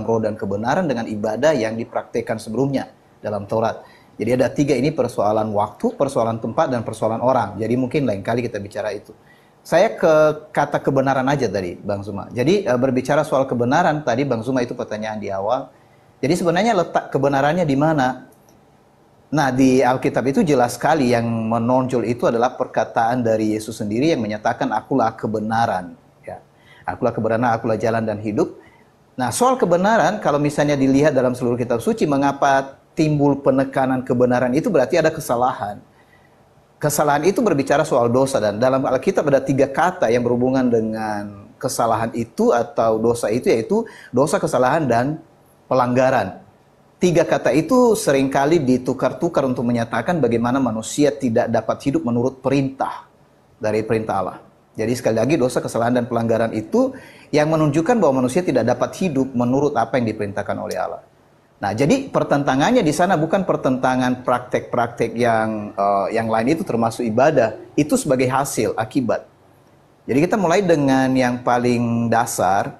dalam roh dan kebenaran dengan ibadah yang dipraktikkan sebelumnya dalam Taurat. Jadi ada 3 ini, persoalan waktu, persoalan tempat, dan persoalan orang. Jadi mungkin lain kali kita bicara itu. Saya ke kata kebenaran aja tadi, Bang Zuma. Jadi berbicara soal kebenaran tadi, Bang Zuma, itu pertanyaan di awal. Jadi sebenarnya letak kebenarannya di mana? Nah, di Alkitab itu jelas sekali yang menonjol itu adalah perkataan dari Yesus sendiri yang menyatakan akulah kebenaran. Ya. Akulah kebenaran, akulah jalan dan hidup. Nah, soal kebenaran, kalau misalnya dilihat dalam seluruh kitab suci, mengapa timbul penekanan kebenaran itu berarti ada kesalahan. Kesalahan itu berbicara soal dosa, dan dalam Alkitab ada 3 kata yang berhubungan dengan kesalahan itu atau dosa itu, yaitu dosa, kesalahan, dan pelanggaran. 3 kata itu seringkali ditukar-tukar untuk menyatakan bagaimana manusia tidak dapat hidup menurut perintah dari perintah Allah. Jadi sekali lagi, dosa, kesalahan, dan pelanggaran itu yang menunjukkan bahwa manusia tidak dapat hidup menurut apa yang diperintahkan oleh Allah. Nah, jadi pertentangannya di sana bukan pertentangan praktek-praktek yang lain, itu termasuk ibadah. Itu sebagai hasil, akibat. Jadi kita mulai dengan yang paling dasar,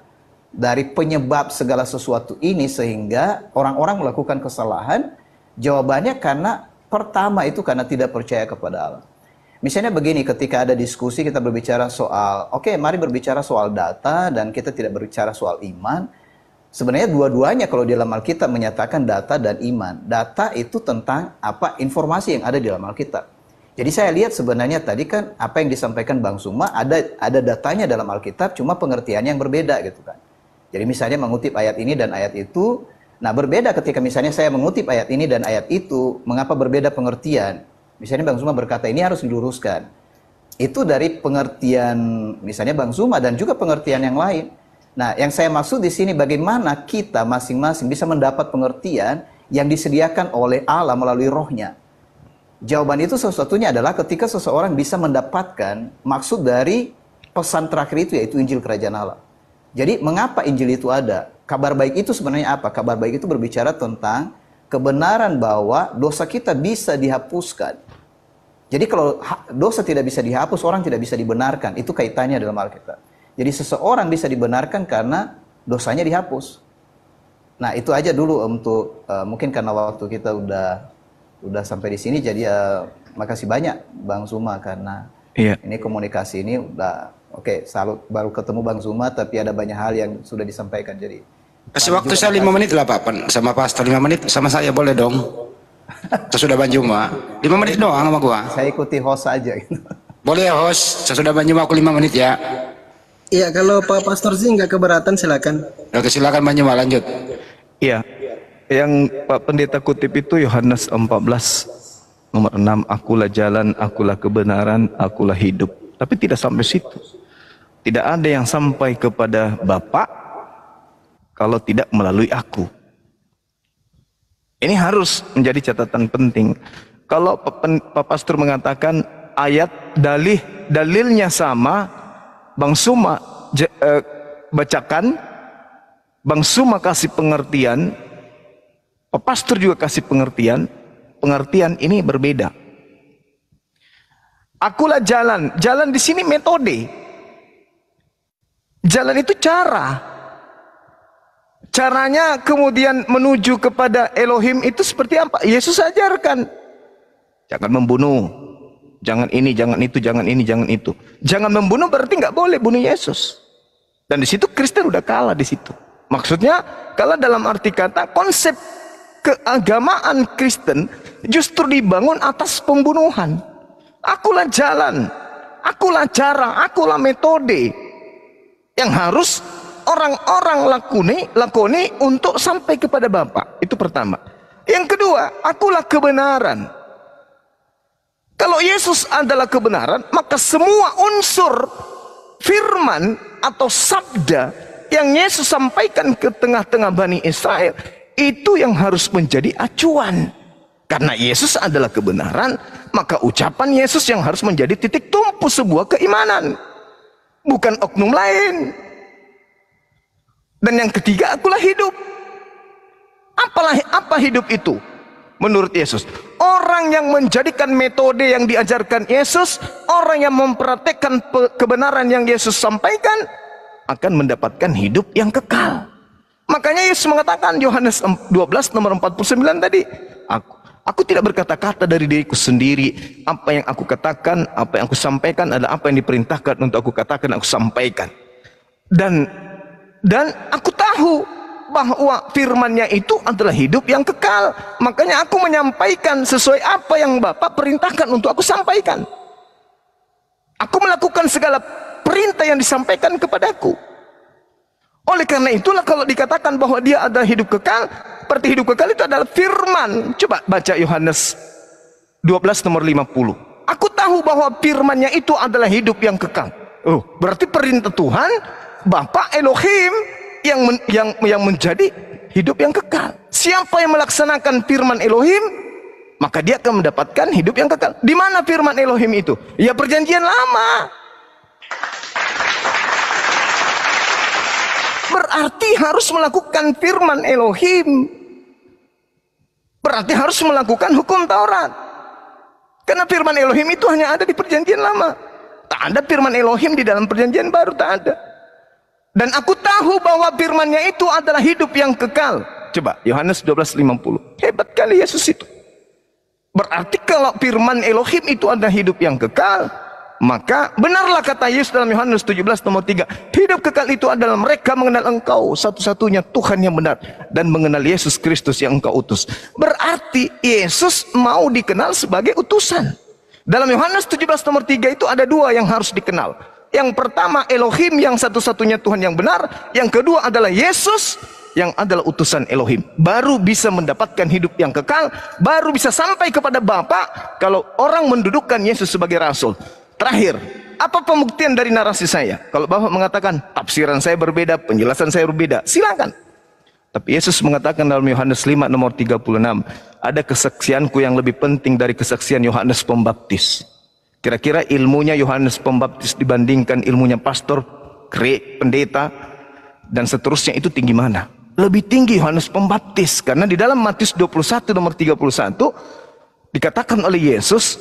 dari penyebab segala sesuatu ini sehingga orang-orang melakukan kesalahan. Jawabannya karena pertama itu karena tidak percaya kepada Allah. Misalnya begini, ketika ada diskusi kita berbicara soal, oke, mari berbicara soal data dan kita tidak berbicara soal iman. Sebenarnya dua-duanya kalau di dalam Alkitab menyatakan data dan iman. Data itu tentang apa informasi yang ada di dalam Alkitab. Jadi saya lihat sebenarnya tadi kan apa yang disampaikan Bang Zuma, ada datanya dalam Alkitab, cuma pengertiannya yang berbeda gitu kan. Jadi misalnya mengutip ayat ini dan ayat itu, nah berbeda ketika misalnya saya mengutip ayat ini dan ayat itu, mengapa berbeda pengertian? Misalnya Bang Zuma berkata ini harus diluruskan. Itu dari pengertian misalnya Bang Zuma dan juga pengertian yang lain. Nah, yang saya maksud di sini bagaimana kita masing-masing bisa mendapat pengertian yang disediakan oleh Allah melalui rohnya. Jawaban itu satu-satunya adalah ketika seseorang bisa mendapatkan maksud dari pesan terakhir itu, yaitu Injil Kerajaan Allah. Jadi mengapa Injil itu ada? Kabar baik itu sebenarnya apa? Kabar baik itu berbicara tentang kebenaran bahwa dosa kita bisa dihapuskan. Jadi kalau dosa tidak bisa dihapus, orang tidak bisa dibenarkan. Itu kaitannya dalam Alkitab. Jadi seseorang bisa dibenarkan karena dosanya dihapus. Nah, itu aja dulu untuk mungkin karena waktu kita udah sampai di sini, jadi makasih banyak Bang Zuma karena ini komunikasi ini udah oke, salut, baru ketemu Bang Zuma, tapi ada banyak hal yang sudah disampaikan. Jadi kasih waktu saya 5 menit lah Pak, sama Pastor 5 menit, sama saya boleh dong. Sesudah Bang Zuma 5 menit doang sama gua. Saya ikuti host aja gitu. Boleh ya host, sesudah Bang Zuma aku 5 menit ya. Iya, kalau Pak Pastor sih nggak keberatan silakan. Oke, silakan Bang Zuma lanjut. Iya, yang Pak Pendeta kutip itu Yohanes 14 nomor 6, akulah jalan, akulah kebenaran, akulah hidup. Tapi tidak sampai situ. Tidak ada yang sampai kepada Bapa kalau tidak melalui aku. Ini harus menjadi catatan penting. Kalau Pak Pastor mengatakan ayat dalilnya sama, Bang Zuma bacakan, Bang Zuma kasih pengertian, Pak Pastor juga kasih pengertian ini berbeda. Akulah jalan. Jalan di sini metode. Jalan itu cara. Caranya kemudian menuju kepada Elohim itu seperti apa? Yesus ajarkan. Jangan membunuh. Jangan ini, jangan itu, jangan ini, jangan itu. Jangan membunuh berarti nggak boleh bunuh Yesus. Dan di situ Kristen udah kalah di situ. Maksudnya kalau dalam arti kata konsep keagamaan Kristen justru dibangun atas pembunuhan. Akulah jalan, akulah cara, akulah metode yang harus orang-orang lakoni untuk sampai kepada Bapa. Itu pertama. Yang kedua, akulah kebenaran. Kalau Yesus adalah kebenaran, maka semua unsur firman atau sabda yang Yesus sampaikan ke tengah-tengah Bani Israel, itu yang harus menjadi acuan. Karena Yesus adalah kebenaran, maka ucapan Yesus yang harus menjadi titik tumpu sebuah keimanan, bukan oknum lain. Dan yang ketiga, akulah hidup. Apa hidup itu? Menurut Yesus, orang yang menjadikan metode yang diajarkan Yesus, orang yang mempraktekkan kebenaran yang Yesus sampaikan, akan mendapatkan hidup yang kekal. Makanya Yesus mengatakan Yohanes 12 nomor 49 tadi, Aku tidak berkata-kata dari diriku sendiri. Apa yang aku katakan, apa yang aku sampaikan adalah apa yang diperintahkan untuk aku katakan, aku sampaikan. Dan aku tahu bahwa firman-Nya itu adalah hidup yang kekal. Makanya aku menyampaikan sesuai apa yang Bapa perintahkan untuk aku sampaikan. Aku melakukan segala perintah yang disampaikan kepadaku. Oleh karena itulah kalau dikatakan bahwa dia ada hidup kekal, berarti hidup kekal itu adalah firman. Coba baca Yohanes 12 nomor 50. Aku tahu bahwa firman-Nya itu adalah hidup yang kekal. Oh, berarti perintah Tuhan, Bapa Elohim yang menjadi hidup yang kekal. Siapa yang melaksanakan firman Elohim, maka dia akan mendapatkan hidup yang kekal. Di mana firman Elohim itu? Ya perjanjian lama. Berarti harus melakukan firman Elohim. Berarti harus melakukan hukum Taurat. Karena firman Elohim itu hanya ada di perjanjian lama. Tak ada firman Elohim di dalam perjanjian baru, tak ada. Dan aku tahu bahwa firman-Nya itu adalah hidup yang kekal. Coba Yohanes 12:50. Hebat kali Yesus itu. Berarti kalau firman Elohim itu adalah hidup yang kekal, maka benarlah kata Yesus dalam Yohanes 17 nomor 3. Hidup kekal itu adalah mereka mengenal Engkau satu-satunya Tuhan yang benar, dan mengenal Yesus Kristus yang Engkau utus. Berarti Yesus mau dikenal sebagai utusan. Dalam Yohanes 17 nomor 3 itu ada dua yang harus dikenal. Yang pertama Elohim yang satu-satunya Tuhan yang benar. Yang kedua adalah Yesus yang adalah utusan Elohim. Baru bisa mendapatkan hidup yang kekal, baru bisa sampai kepada Bapa kalau orang mendudukkan Yesus sebagai rasul. Terakhir, apa pembuktian dari narasi saya? Kalau Bapak mengatakan tafsiran saya berbeda, penjelasan saya berbeda, silakan. Tapi Yesus mengatakan dalam Yohanes 5 nomor 36, ada kesaksianku yang lebih penting dari kesaksian Yohanes Pembaptis. Kira-kira ilmunya Yohanes Pembaptis dibandingkan ilmunya pastor, pendeta, dan seterusnya itu tinggi mana? Lebih tinggi Yohanes Pembaptis. Karena di dalam Matius 21 nomor 31 dikatakan oleh Yesus,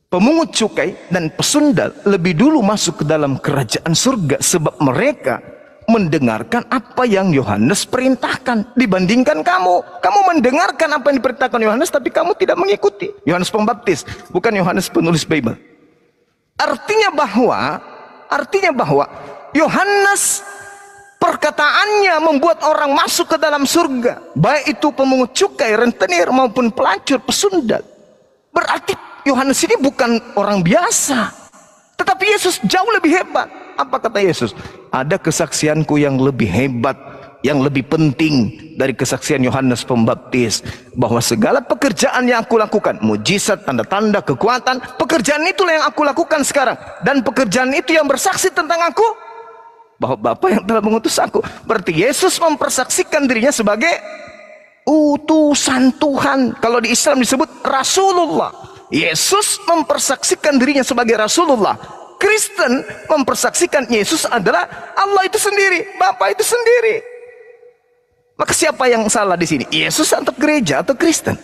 pemungut cukai dan pesundal lebih dulu masuk ke dalam kerajaan surga sebab mereka mendengarkan apa yang Yohanes perintahkan dibandingkan kamu. Kamu mendengarkan apa yang diperintahkan Yohanes tapi kamu tidak mengikuti. Yohanes Pembaptis, bukan Yohanes penulis Bible. Artinya bahwa Yohanes perkataannya membuat orang masuk ke dalam surga, baik itu pemungut cukai, rentenir maupun pelacur, pesundal. Berarti Yohanes ini bukan orang biasa. Tetapi Yesus jauh lebih hebat. Apa kata Yesus? Ada kesaksianku yang lebih hebat, yang lebih penting dari kesaksian Yohanes Pembaptis. Bahwa segala pekerjaan yang aku lakukan, mujizat, tanda-tanda, kekuatan, pekerjaan itulah yang aku lakukan sekarang. Dan pekerjaan itu yang bersaksi tentang aku, bahwa Bapa yang telah mengutus aku. Berarti Yesus mempersaksikan dirinya sebagai utusan Tuhan. Kalau di Islam disebut Rasulullah. Yesus mempersaksikan dirinya sebagai Rasulullah. Kristen mempersaksikan Yesus adalah Allah itu sendiri, Bapa itu sendiri. Maka siapa yang salah di sini? Yesus atau gereja atau Kristen?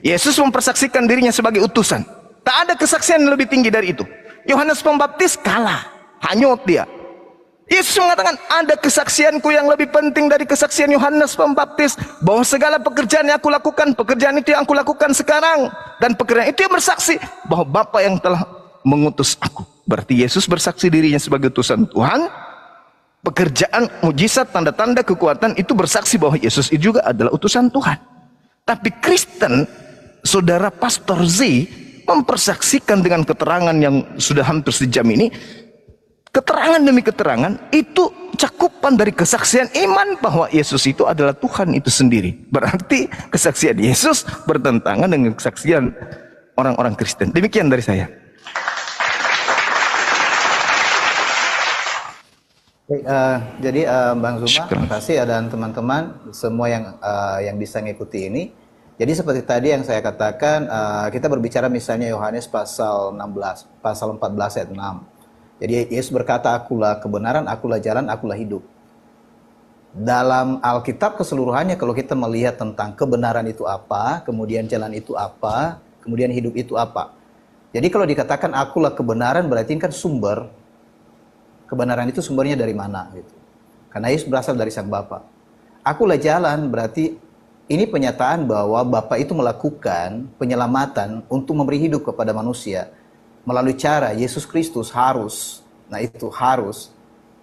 Yesus mempersaksikan dirinya sebagai utusan. Tak ada kesaksian yang lebih tinggi dari itu. Yohanes Pembaptis kalah, hanyut dia. Yesus mengatakan ada kesaksianku yang lebih penting dari kesaksian Yohanes Pembaptis, bahwa segala pekerjaan yang aku lakukan, pekerjaan itu yang aku lakukan sekarang, dan pekerjaan itu yang bersaksi bahwa Bapa yang telah mengutus aku. Berarti Yesus bersaksi dirinya sebagai utusan Tuhan. Pekerjaan, mujizat, tanda-tanda, kekuatan itu bersaksi bahwa Yesus itu juga adalah utusan Tuhan. Tapi Kristen, saudara Pastor Z, mempersaksikan dengan keterangan yang sudah hampir sejam ini. Keterangan demi keterangan itu cakupan dari kesaksian iman bahwa Yesus itu adalah Tuhan itu sendiri. Berarti kesaksian Yesus bertentangan dengan kesaksian orang-orang Kristen. Demikian dari saya. Baik, jadi Bang Zuma, terima kasih dan teman-teman semua yang bisa mengikuti ini. Jadi seperti tadi yang saya katakan, kita berbicara misalnya Yohanes pasal 16, pasal 14 ayat 6. Jadi Yesus berkata, akulah kebenaran, akulah jalan, akulah hidup. Dalam Alkitab keseluruhannya kalau kita melihat tentang kebenaran itu apa, kemudian jalan itu apa, kemudian hidup itu apa. Jadi kalau dikatakan akulah kebenaran berarti kan sumber. Kebenaran itu sumbernya dari mana gitu. Karena Yesus berasal dari Sang Bapa. Akulah jalan berarti ini penyataan bahwa Bapa itu melakukan penyelamatan untuk memberi hidup kepada manusia melalui cara Yesus Kristus harus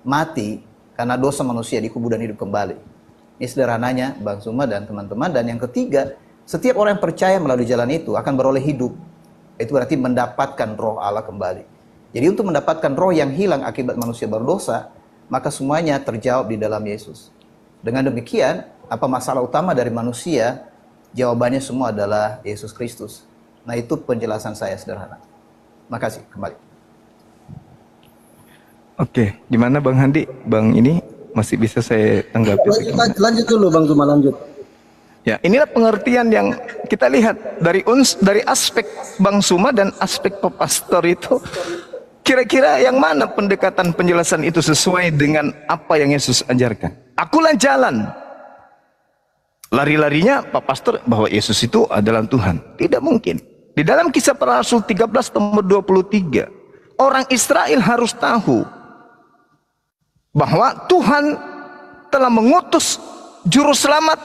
mati karena dosa manusia dikubur dan hidup kembali. Ini sederhananya Bang Zuma dan teman-teman. Dan yang ketiga, setiap orang yang percaya melalui jalan itu akan beroleh hidup. Itu berarti mendapatkan roh Allah kembali. Jadi untuk mendapatkan roh yang hilang akibat manusia berdosa, maka semuanya terjawab di dalam Yesus. Dengan demikian, apa masalah utama dari manusia? Jawabannya semua adalah Yesus Kristus. Nah, itu penjelasan saya sederhana. Makasih, kembali. Oke, gimana Bang Handi? Bang ini masih bisa saya tanggapi? Lanjut dulu Bang Zuma, lanjut. Ya, inilah pengertian yang kita lihat dari aspek Bang Zuma dan aspek Pak Pastor itu. Kira-kira yang mana pendekatan penjelasan itu sesuai dengan apa yang Yesus ajarkan? Akulah jalan. Lari-larinya Pak Pastor bahwa Yesus itu adalah Tuhan. Tidak mungkin. Di dalam Kisah Para Rasul 13 nomor 23, orang Israel harus tahu bahwa Tuhan telah mengutus juru selamat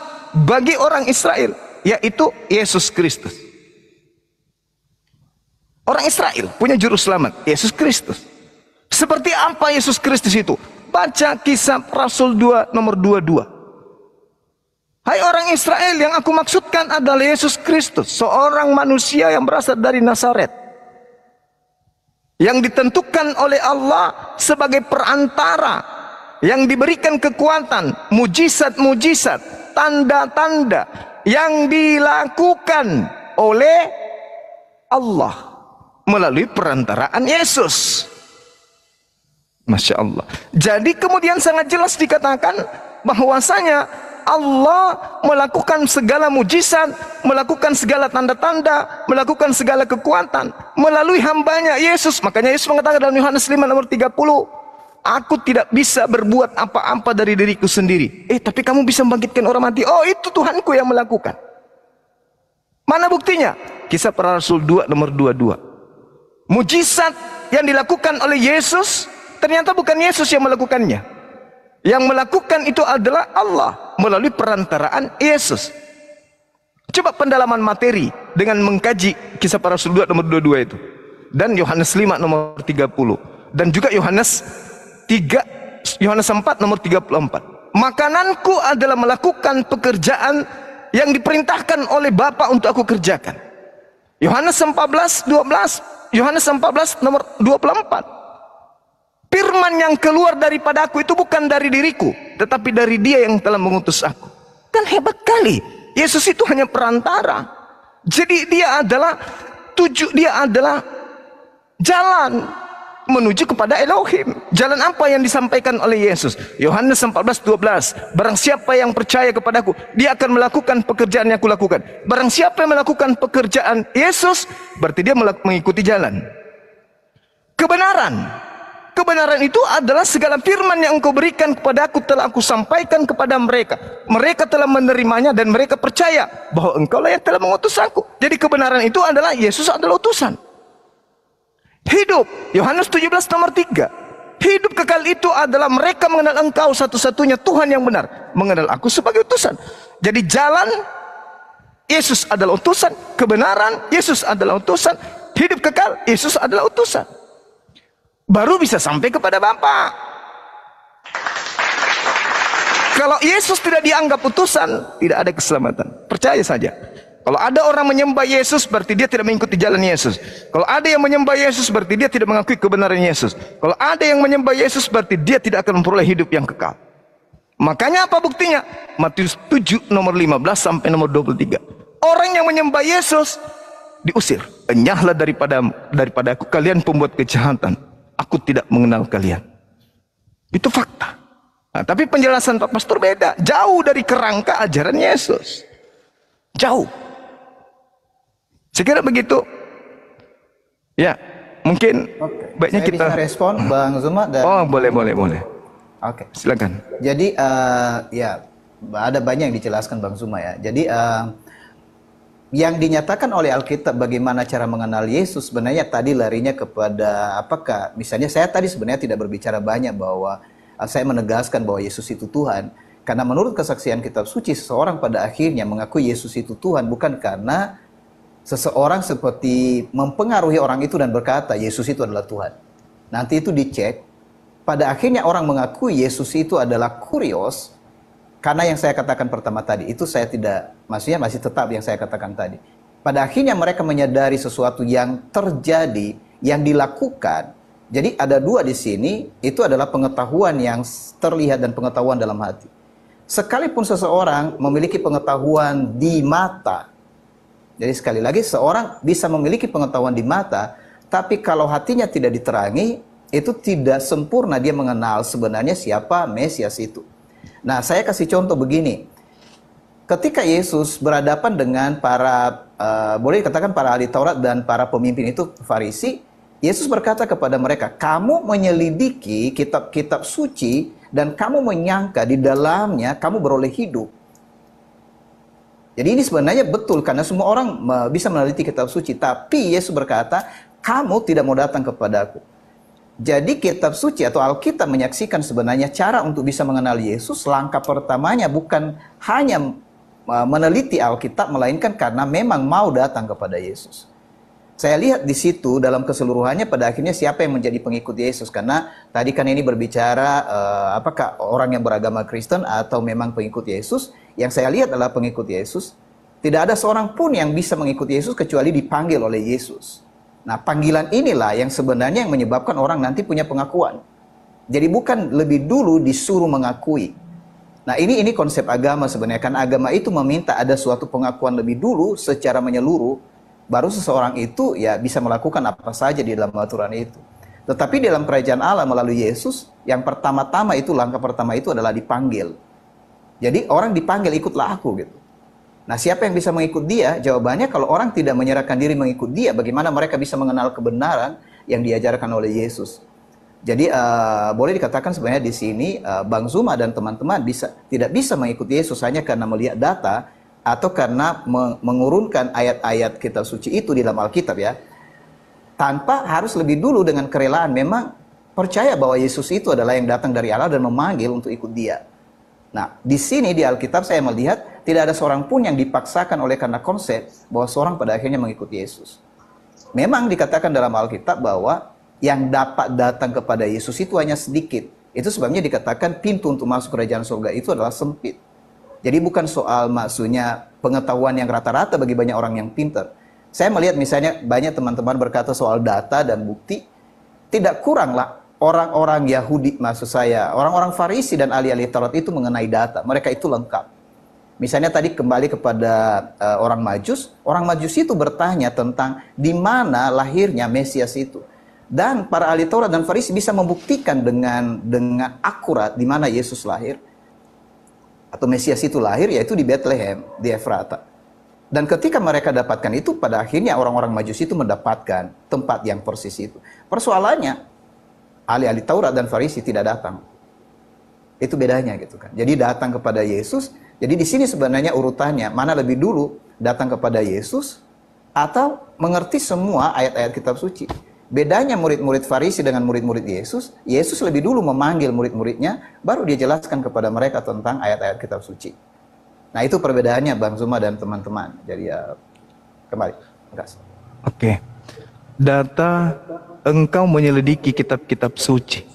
bagi orang Israel, yaitu Yesus Kristus. Orang Israel punya juru selamat, Yesus Kristus. Seperti apa Yesus Kristus itu? Baca Kisah Rasul 2 nomor 22. Hai orang Israel, yang aku maksudkan adalah Yesus Kristus, seorang manusia yang berasal dari Nazaret, yang ditentukan oleh Allah sebagai perantara, yang diberikan kekuatan, mujizat-mujizat, tanda-tanda yang dilakukan oleh Allah melalui perantaraan Yesus. Masya Allah. Jadi kemudian sangat jelas dikatakan bahwasanya Allah melakukan segala mujizat, melakukan segala tanda-tanda, melakukan segala kekuatan melalui hambanya Yesus. Makanya Yesus mengatakan dalam Yohanes 5 nomor 30, aku tidak bisa berbuat apa-apa dari diriku sendiri. Tapi kamu bisa membangkitkan orang mati. Oh, itu Tuhanku yang melakukan. Mana buktinya? Kisah Para Rasul 2 nomor 22. Mujizat yang dilakukan oleh Yesus ternyata bukan Yesus yang melakukannya. Yang melakukan itu adalah Allah melalui perantaraan Yesus. Coba pendalaman materi dengan mengkaji Kisah Para Rasul 2 nomor 22 itu. Dan Yohanes 5 nomor 30. Dan juga Yohanes 4 nomor 34. Makananku adalah melakukan pekerjaan yang diperintahkan oleh Bapa untuk aku kerjakan. Yohanes 14 nomor 24. Firman yang keluar daripada aku itu bukan dari diriku, tetapi dari Dia yang telah mengutus aku. Kan hebat kali. Yesus itu hanya perantara. Jadi dia adalah jalan menuju kepada Elohim. Jalan apa yang disampaikan oleh Yesus? Yohanes 14:12. Barang siapa yang percaya kepadaku, dia akan melakukan pekerjaan yang aku lakukan. Barang siapa yang melakukan pekerjaan Yesus, berarti dia mengikuti jalan. Kebenaran itu adalah segala firman yang engkau berikan kepada aku telah aku sampaikan kepada mereka. Mereka telah menerimanya dan mereka percaya bahwa engkau lah yang telah mengutus aku. Jadi kebenaran itu adalah Yesus adalah utusan. Hidup, Yohanes 17 nomor 3. Hidup kekal itu adalah mereka mengenal engkau satu-satunya Tuhan yang benar, mengenal aku sebagai utusan. Jadi jalan, Yesus adalah utusan. Kebenaran, Yesus adalah utusan. Hidup kekal, Yesus adalah utusan. Baru bisa sampai kepada Bapa. Kalau Yesus tidak dianggap utusan, tidak ada keselamatan. Percaya saja. Kalau ada orang menyembah Yesus, berarti dia tidak mengikuti jalan Yesus. Kalau ada yang menyembah Yesus, berarti dia tidak mengakui kebenaran Yesus. Kalau ada yang menyembah Yesus, berarti dia tidak akan memperoleh hidup yang kekal. Makanya apa buktinya? Matius 7 nomor 15 sampai nomor 23. Orang yang menyembah Yesus diusir. Enyahlah daripada aku kalian pembuat kejahatan. Aku tidak mengenal kalian. Itu fakta. Nah, tapi penjelasan Pak Pastor beda. Jauh dari kerangka ajaran Yesus. Jauh. Saya kira begitu. Ya, mungkin baiknya saya kita bisa respon Bang Zuma dan boleh. Oke. Silakan. Jadi ya ada banyak yang dijelaskan Bang Zuma ya. Jadi yang dinyatakan oleh Alkitab bagaimana cara mengenal Yesus sebenarnya tadi larinya kepada apakah misalnya saya tadi sebenarnya tidak berbicara banyak bahwa saya menegaskan bahwa Yesus itu Tuhan Karena menurut kesaksian kitab suci, seseorang pada akhirnya mengakui Yesus itu Tuhan bukan karena seseorang seperti mempengaruhi orang itu dan berkata Yesus itu adalah Tuhan. Nanti itu dicek. Pada akhirnya orang mengakui Yesus itu adalah kurios. Karena yang saya katakan pertama tadi, itu saya tidak, maksudnya masih tetap yang saya katakan tadi. Pada akhirnya mereka menyadari sesuatu yang terjadi, yang dilakukan. Jadi ada dua di sini, itu adalah pengetahuan yang terlihat dan pengetahuan dalam hati. Sekalipun seseorang memiliki pengetahuan di mata, jadi sekali lagi seorang bisa memiliki pengetahuan di mata, tapi kalau hatinya tidak diterangi, itu tidak sempurna dia mengenal sebenarnya siapa Mesias itu. Nah, saya kasih contoh begini. Ketika Yesus berhadapan dengan para, boleh dikatakan para ahli Taurat dan para pemimpin itu Farisi, Yesus berkata kepada mereka, kamu menyelidiki kitab-kitab suci dan kamu menyangka di dalamnya kamu beroleh hidup. Jadi ini sebenarnya betul karena semua orang bisa meneliti kitab suci. Tapi Yesus berkata, kamu tidak mau datang kepadaku. Jadi kitab suci atau Alkitab menyaksikan sebenarnya cara untuk bisa mengenal Yesus. Langkah pertamanya bukan hanya meneliti Alkitab, melainkan karena memang mau datang kepada Yesus. Saya lihat di situ dalam keseluruhannya pada akhirnya siapa yang menjadi pengikut Yesus. Karena tadi kan ini berbicara apakah orang yang beragama Kristen atau memang pengikut Yesus. Yang saya lihat adalah pengikut Yesus. Tidak ada seorang pun yang bisa mengikuti Yesus kecuali dipanggil oleh Yesus. Nah, panggilan inilah yang sebenarnya yang menyebabkan orang nanti punya pengakuan. Jadi bukan lebih dulu disuruh mengakui. Nah, ini konsep agama sebenarnya. Kan agama itu meminta ada suatu pengakuan lebih dulu secara menyeluruh. Baru seseorang itu ya bisa melakukan apa saja di dalam aturan itu. Tetapi dalam kerajaan Allah melalui Yesus, yang pertama-tama itu, langkah pertama itu adalah dipanggil. Jadi orang dipanggil, ikutlah aku gitu. Nah, siapa yang bisa mengikut dia? Jawabannya kalau orang tidak menyerahkan diri mengikut dia, bagaimana mereka bisa mengenal kebenaran yang diajarkan oleh Yesus? Jadi boleh dikatakan sebenarnya di sini Bang Zuma dan teman-teman tidak bisa mengikuti Yesus hanya karena melihat data atau karena mengurunkan ayat-ayat kitab suci itu di dalam Alkitab ya. Tanpa harus lebih dulu dengan kerelaan memang percaya bahwa Yesus itu adalah yang datang dari Allah dan memanggil untuk ikut dia. Nah, di sini di Alkitab saya melihat tidak ada seorang pun yang dipaksakan oleh karena konsep bahwa seorang pada akhirnya mengikuti Yesus. Memang dikatakan dalam Alkitab bahwa yang dapat datang kepada Yesus itu hanya sedikit. Itu sebabnya dikatakan pintu untuk masuk kerajaan surga itu adalah sempit. Jadi bukan soal maksudnya pengetahuan yang rata-rata bagi banyak orang yang pintar. Saya melihat misalnya banyak teman-teman berkata soal data dan bukti. Tidak kuranglah orang-orang Yahudi, maksud saya, orang-orang Farisi dan ahli-ahli Taurat itu mengenai data. Mereka itu lengkap. Misalnya tadi kembali kepada orang Majus itu bertanya tentang di mana lahirnya Mesias itu. Dan para ahli Taurat dan Farisi bisa membuktikan dengan akurat di mana Yesus lahir. Atau Mesias itu lahir, yaitu di Bethlehem, di Efrata. Dan ketika mereka dapatkan itu, pada akhirnya orang-orang Majusi itu mendapatkan tempat yang persis itu. Persoalannya, ahli-ahli Taurat dan Farisi tidak datang. Itu bedanya gitu kan. Jadi datang kepada Yesus. Jadi di sini sebenarnya urutannya, mana lebih dulu datang kepada Yesus atau mengerti semua ayat-ayat kitab suci. Bedanya murid-murid Farisi dengan murid-murid Yesus, Yesus lebih dulu memanggil murid-muridnya, baru dia jelaskan kepada mereka tentang ayat-ayat kitab suci. Nah, itu perbedaannya Bang Zuma dan teman-teman. Jadi kembali. Oke. Data engkau menyelidiki kitab-kitab suci.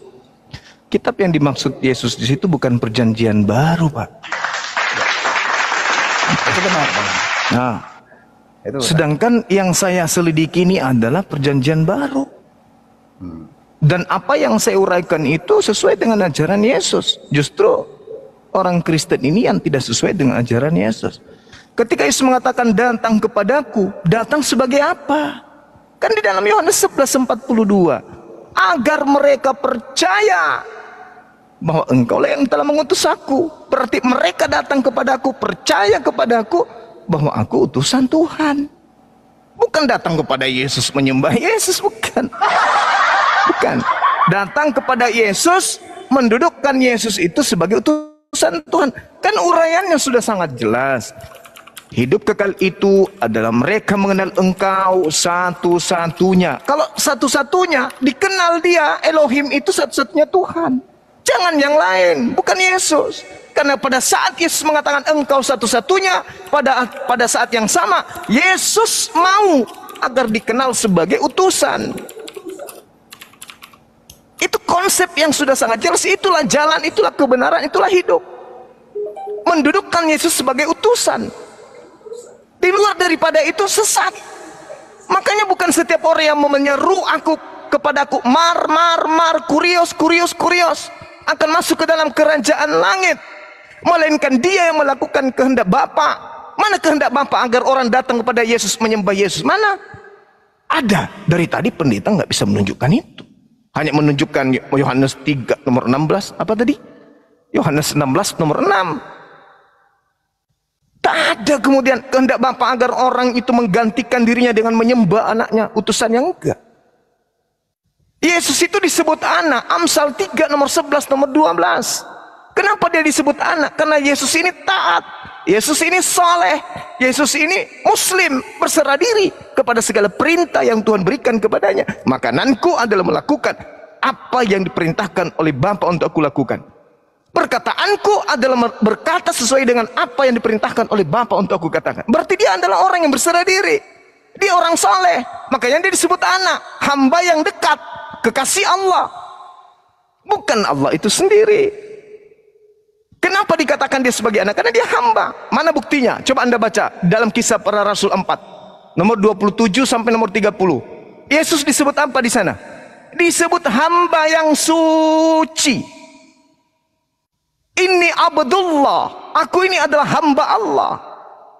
Kitab yang dimaksud Yesus di situ bukan perjanjian baru, Pak. Itu benar, Bang. Nah, sedangkan yang saya selidiki ini adalah perjanjian baru. Dan apa yang saya uraikan itu sesuai dengan ajaran Yesus. Justru orang Kristen ini yang tidak sesuai dengan ajaran Yesus. Ketika Yesus mengatakan datang kepadaku, datang sebagai apa? Kan di dalam Yohanes 11:42, agar mereka percaya bahwa engkau yang telah mengutus aku. Berarti mereka datang kepadaku, percaya kepadaku bahwa aku utusan Tuhan. Bukan datang kepada Yesus menyembah Yesus, bukan. Bukan. Datang kepada Yesus, mendudukkan Yesus itu sebagai utusan Tuhan. Kan uraiannya sudah sangat jelas. Hidup kekal itu adalah mereka mengenal engkau satu-satunya. Kalau satu-satunya, dikenal dia, Elohim itu satu-satunya Tuhan. Jangan yang lain, bukan Yesus. Karena pada saat Yesus mengatakan engkau satu-satunya, pada saat yang sama Yesus mau agar dikenal sebagai utusan. Itu konsep yang sudah sangat jelas. Itulah jalan, itulah kebenaran, itulah hidup. Mendudukkan Yesus sebagai utusan. Di luar daripada itu sesat. Makanya bukan setiap orang yang menyeru kepadaku, mar, kurios, akan masuk ke dalam kerajaan langit. Melainkan dia yang melakukan kehendak Bapa. Mana kehendak Bapa agar orang datang kepada Yesus, menyembah Yesus? Mana? Ada. Dari tadi pendeta nggak bisa menunjukkan itu. Hanya menunjukkan Yohanes 3 nomor 16. Apa tadi? Yohanes 16 nomor 6. Tak ada kemudian kehendak Bapa agar orang itu menggantikan dirinya dengan menyembah anaknya, utusan yang enggak. Yesus itu disebut anak. Amsal 3 nomor 11 nomor 12. Kenapa dia disebut anak? Karena Yesus ini taat, Yesus ini soleh, Yesus ini muslim, berserah diri kepada segala perintah yang Tuhan berikan kepadanya. Makananku adalah melakukan apa yang diperintahkan oleh Bapa untuk aku lakukan. Perkataanku adalah berkata sesuai dengan apa yang diperintahkan oleh Bapa untuk aku katakan. Berarti dia adalah orang yang berserah diri. Dia orang soleh. Makanya dia disebut anak, hamba yang dekat, kekasih Allah. Bukan Allah itu sendiri. Kenapa dikatakan dia sebagai anak? Karena dia hamba. Mana buktinya? Coba Anda baca dalam Kisah Para Rasul 4 nomor 27 sampai nomor 30. Yesus disebut apa di sana? Disebut hamba yang suci. Ini Abdullah, aku ini adalah hamba Allah.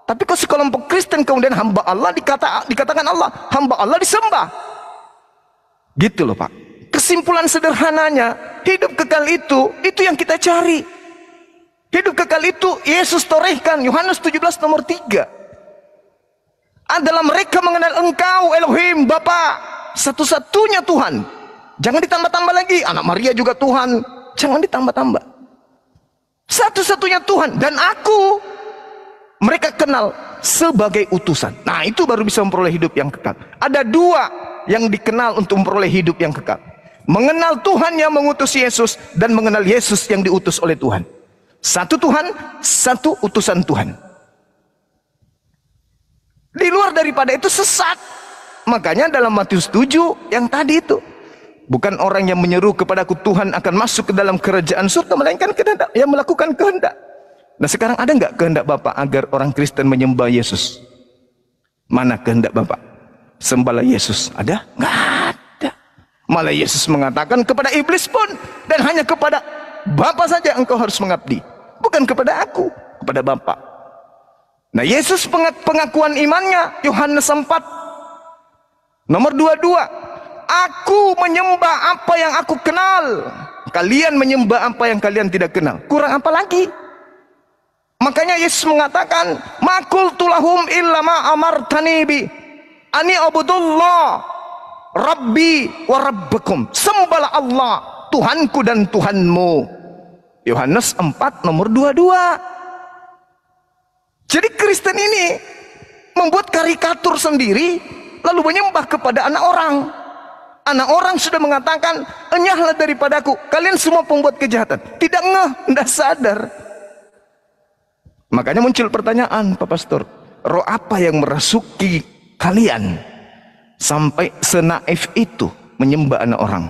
Tapi kalau sekelompok Kristen kemudian hamba Allah dikatakan Allah, hamba Allah disembah. Gitu loh Pak. Kesimpulan sederhananya, hidup kekal itu yang kita cari. Hidup kekal itu Yesus torehkan, Yohanes 17 nomor 3. Adalah mereka mengenal engkau Elohim, Bapa, satu-satunya Tuhan. Jangan ditambah-tambah lagi, anak Maria juga Tuhan. Jangan ditambah-tambah. Satu-satunya Tuhan dan aku mereka kenal sebagai utusan. Nah itu baru bisa memperoleh hidup yang kekal. Ada dua yang dikenal untuk memperoleh hidup yang kekal. Mengenal Tuhan yang mengutus Yesus dan mengenal Yesus yang diutus oleh Tuhan. Satu Tuhan, satu utusan Tuhan. Di luar daripada itu sesat. Makanya dalam Matius 7 yang tadi itu, bukan orang yang menyeru kepadaku Tuhan akan masuk ke dalam kerajaan surga, melainkan kehendak yang melakukan kehendak. Nah sekarang ada nggak kehendak Bapak agar orang Kristen menyembah Yesus? Mana kehendak Bapak? Sembahlah Yesus. Ada? Nggak ada. Malah Yesus mengatakan kepada iblis pun, dan hanya kepada Bapa saja engkau harus mengabdi. Bukan kepada aku, kepada Bapa. Nah Yesus pengakuan imannya, Yohanes 4 nomor 22. Aku menyembah apa yang aku kenal. Kalian menyembah apa yang kalian tidak kenal. Kurang apa lagi? Makanya Yesus mengatakan, "Makultu lahum illa ma amartani bi ani abudullah rabbi wa rabbakum." Sembahlah Allah, Tuhanku dan Tuhanmu. Yohanes 4 nomor 22. Jadi Kristen ini membuat karikatur sendiri lalu menyembah kepada anak orang. Anak orang sudah mengatakan, enyahlah daripadaku, kalian semua pembuat kejahatan. Tidak ngeh, tidak sadar. Makanya muncul pertanyaan, Pak Pastor, roh apa yang merasuki kalian sampai senaif itu menyembah anak orang?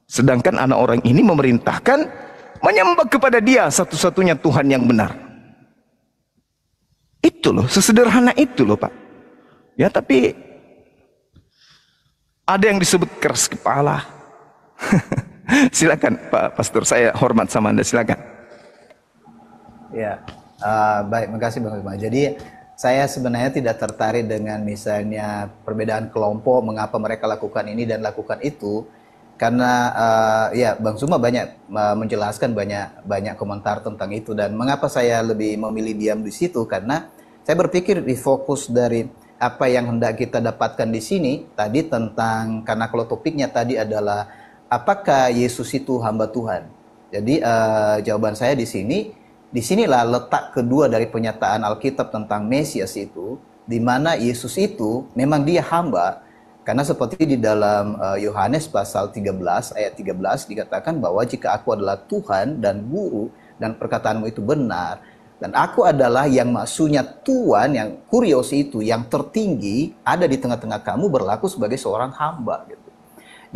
Sedangkan anak orang ini memerintahkan menyembah kepada dia satu-satunya Tuhan yang benar. Itu loh, sesederhana itu loh Pak. Ya tapi ada yang disebut keras kepala. Silakan Pak Pastor, saya hormat sama Anda, silakan. Ya, baik, makasih Bang Bima. Jadi saya sebenarnya tidak tertarik dengan misalnya perbedaan kelompok, mengapa mereka lakukan ini dan lakukan itu, karena ya Bang Suma banyak menjelaskan banyak komentar tentang itu, dan mengapa saya lebih memilih diam di situ karena saya berpikir di fokus dari apa yang hendak kita dapatkan di sini tadi tentang, karena kalau topiknya tadi adalah apakah Yesus itu hamba Tuhan. Jadi jawaban saya di sini, disinilah letak kedua dari penyataan Alkitab tentang Mesias itu, di mana Yesus itu memang dia hamba, karena seperti di dalam Yohanes pasal 13 ayat 13 dikatakan bahwa jika aku adalah Tuhan dan Guru, dan perkataanmu itu benar. Dan aku adalah yang maksudnya Tuhan, yang kurios itu, yang tertinggi, ada di tengah-tengah kamu berlaku sebagai seorang hamba. Gitu.